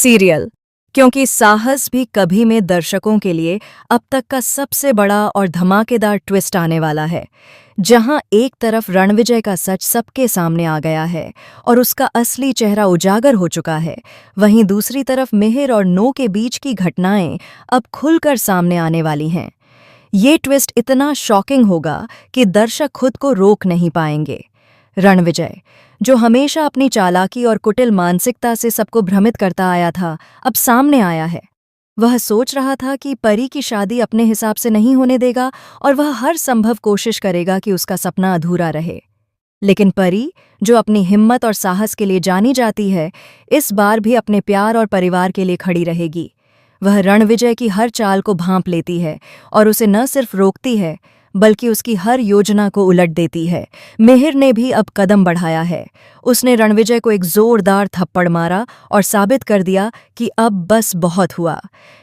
Serial, क्योंकि साहस भी कभी में दर्शकों के लिए अब तक का सबसे बड़ा और धमाकेदार ट्विस्ट आने वाला है, जहां एक तरफ रणविजय का सच सबके सामने आ गया है और उसका असली चेहरा उजागर हो चुका है, वहीं दूसरी तरफ मिहिर और नो के बीच की घटनाएं अब खुलकर सामने आने वाली हैं। ये ट्विस्ट इतना शॉकिंग होगा कि दर्शक खुद को रोक नहीं पाएंगे। रणविजय, जो हमेशा अपनी चालाकी और कुटिल मानसिकता से सबको भ्रमित करता आया था, अब सामने आया है। वह सोच रहा था कि परी की शादी अपने हिसाब से नहीं होने देगा और वह हर संभव कोशिश करेगा कि उसका सपना अधूरा रहे। लेकिन परी, जो अपनी हिम्मत और साहस के लिए जानी जाती है, इस बार भी अपने प्यार और परिवार के लिए खड़ी रहेगी। वह रणविजय की हर चाल को भांप लेती है और उसे न सिर्फ रोकती है, बल्कि उसकी हर योजना को उलट देती है। मिहिर ने भी अब कदम बढ़ाया है। उसने रणविजय को एक जोरदार थप्पड़ मारा और साबित कर दिया कि अब बस बहुत हुआ।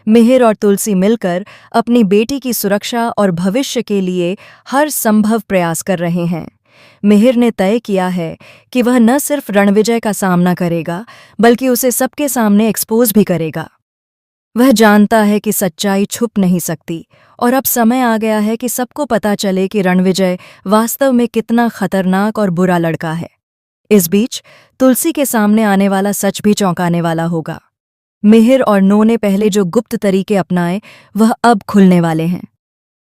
मिहिर और तुलसी मिलकर अपनी बेटी की सुरक्षा और भविष्य के लिए हर संभव प्रयास कर रहे हैं। मिहिर ने तय किया है कि वह न सिर्फ रणविजय का सामना करेगा, बल्कि उसे सबके सामने एक्सपोज भी करेगा। वह जानता है कि सच्चाई छुप नहीं सकती और अब समय आ गया है कि सबको पता चले कि रणविजय वास्तव में कितना खतरनाक और बुरा लड़का है। इस बीच तुलसी के सामने आने वाला सच भी चौंकाने वाला होगा। मिहिर और नो ने पहले जो गुप्त तरीके अपनाए, वह अब खुलने वाले हैं।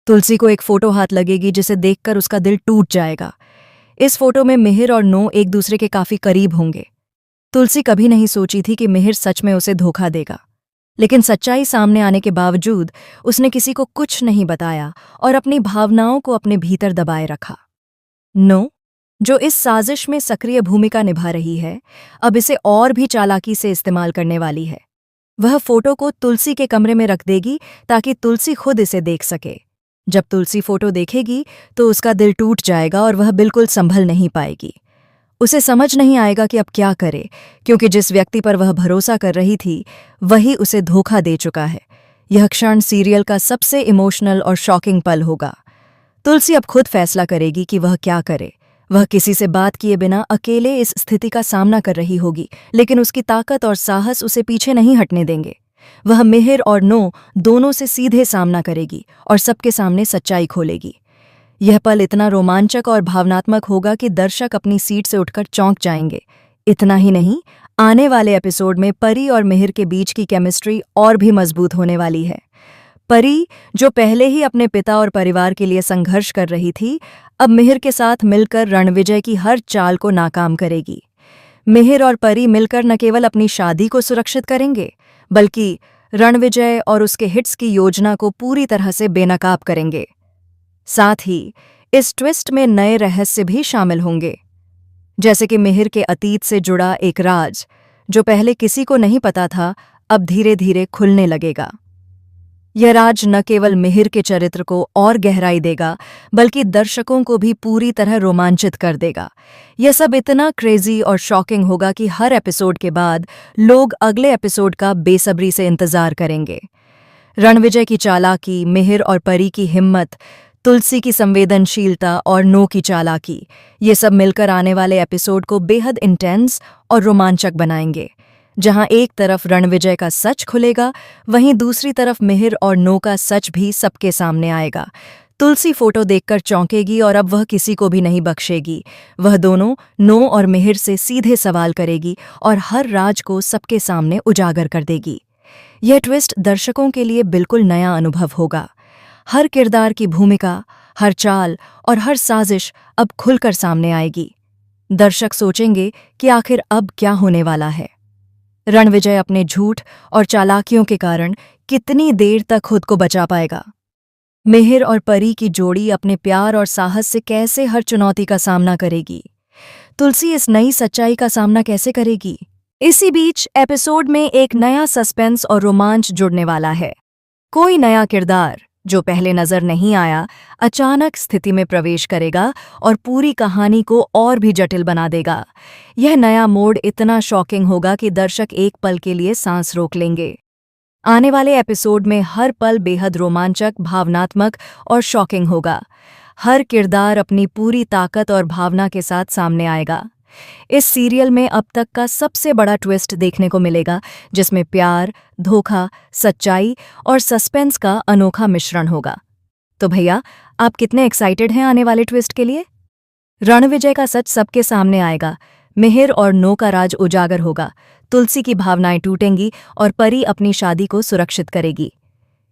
तुलसी को एक फोटो हाथ लगेगी जिसे देखकर उसका दिल टूट जाएगा। इस फोटो में मिहिर और नो एक दूसरे के काफी करीब होंगे। तुलसी कभी नहीं सोची थी कि मिहिर सच में उसे धोखा देगा, लेकिन सच्चाई सामने आने के बावजूद उसने किसी को कुछ नहीं बताया और अपनी भावनाओं को अपने भीतर दबाए रखा। नो, जो इस साजिश में सक्रिय भूमिका निभा रही है, अब इसे और भी चालाकी से इस्तेमाल करने वाली है। वह फोटो को तुलसी के कमरे में रख देगी ताकि तुलसी खुद इसे देख सके। जब तुलसी फोटो देखेगी तो उसका दिल टूट जाएगा और वह बिल्कुल संभल नहीं पाएगी। उसे समझ नहीं आएगा कि अब क्या करे, क्योंकि जिस व्यक्ति पर वह भरोसा कर रही थी, वही उसे धोखा दे चुका है। यह क्षण सीरियल का सबसे इमोशनल और शॉकिंग पल होगा। तुलसी अब खुद फैसला करेगी कि वह क्या करे। वह किसी से बात किए बिना अकेले इस स्थिति का सामना कर रही होगी, लेकिन उसकी ताकत और साहस उसे पीछे नहीं हटने देंगे। वह मिहिर और नो दोनों से सीधे सामना करेगी और सबके सामने सच्चाई खोलेगी। यह पल इतना रोमांचक और भावनात्मक होगा कि दर्शक अपनी सीट से उठकर चौंक जाएंगे। इतना ही नहीं, आने वाले एपिसोड में परी और मिहिर के बीच की केमिस्ट्री और भी मजबूत होने वाली है। परी, जो पहले ही अपने पिता और परिवार के लिए संघर्ष कर रही थी, अब मिहिर के साथ मिलकर रणविजय की हर चाल को नाकाम करेगी। मिहिर और परी मिलकर न केवल अपनी शादी को सुरक्षित करेंगे, बल्कि रणविजय और उसके हिट्स की योजना को पूरी तरह से बेनकाब करेंगे। साथ ही इस ट्विस्ट में नए रहस्य भी शामिल होंगे, जैसे कि मिहिर के अतीत से जुड़ा एक राज, जो पहले किसी को नहीं पता था, अब धीरे धीरे खुलने लगेगा। यह राज न केवल मिहिर के चरित्र को और गहराई देगा, बल्कि दर्शकों को भी पूरी तरह रोमांचित कर देगा। यह सब इतना क्रेजी और शॉकिंग होगा कि हर एपिसोड के बाद लोग अगले एपिसोड का बेसब्री से इंतजार करेंगे। रणविजय की चालाकी, मिहिर और परी की हिम्मत, तुलसी की संवेदनशीलता और नो की चालाकी, ये सब मिलकर आने वाले एपिसोड को बेहद इंटेंस और रोमांचक बनाएंगे। जहां एक तरफ रणविजय का सच खुलेगा, वहीं दूसरी तरफ मिहिर और नो का सच भी सबके सामने आएगा। तुलसी फोटो देखकर चौंकेगी और अब वह किसी को भी नहीं बख्शेगी। वह दोनों नो और मिहिर से सीधे सवाल करेगी और हर राज को सबके सामने उजागर कर देगी। यह ट्विस्ट दर्शकों के लिए बिल्कुल नया अनुभव होगा। हर किरदार की भूमिका, हर चाल और हर साजिश अब खुलकर सामने आएगी। दर्शक सोचेंगे कि आखिर अब क्या होने वाला है। रणविजय अपने झूठ और चालाकियों के कारण कितनी देर तक खुद को बचा पाएगा। मिहिर और परी की जोड़ी अपने प्यार और साहस से कैसे हर चुनौती का सामना करेगी। तुलसी इस नई सच्चाई का सामना कैसे करेगी। इसी बीच एपिसोड में एक नया सस्पेंस और रोमांच जुड़ने वाला है। कोई नया किरदार, जो पहले नजर नहीं आया, अचानक स्थिति में प्रवेश करेगा और पूरी कहानी को और भी जटिल बना देगा। यह नया मोड़ इतना शॉकिंग होगा कि दर्शक एक पल के लिए सांस रोक लेंगे। आने वाले एपिसोड में हर पल बेहद रोमांचक, भावनात्मक और शॉकिंग होगा। हर किरदार अपनी पूरी ताकत और भावना के साथ सामने आएगा। इस सीरियल में अब तक का सबसे बड़ा ट्विस्ट देखने को मिलेगा, जिसमें प्यार, धोखा, सच्चाई और सस्पेंस का अनोखा मिश्रण होगा। तो भैया, आप कितने एक्साइटेड हैं आने वाले ट्विस्ट के लिए? रणविजय का सच सबके सामने आएगा, मिहिर और नो का राज उजागर होगा, तुलसी की भावनाएं टूटेंगी और परी अपनी शादी को सुरक्षित करेगी।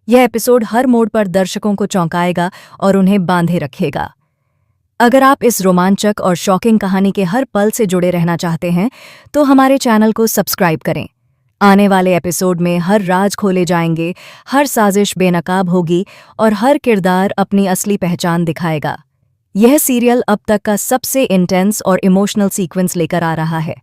यह एपिसोड हर मोड़ पर दर्शकों को चौंकाएगा और उन्हें बांधे रखेगा। अगर आप इस रोमांचक और शॉकिंग कहानी के हर पल से जुड़े रहना चाहते हैं, तो हमारे चैनल को सब्सक्राइब करें। आने वाले एपिसोड में हर राज खोले जाएंगे, हर साजिश बेनकाब होगी और हर किरदार अपनी असली पहचान दिखाएगा। यह सीरियल अब तक का सबसे इंटेंस और इमोशनल सीक्वेंस लेकर आ रहा है।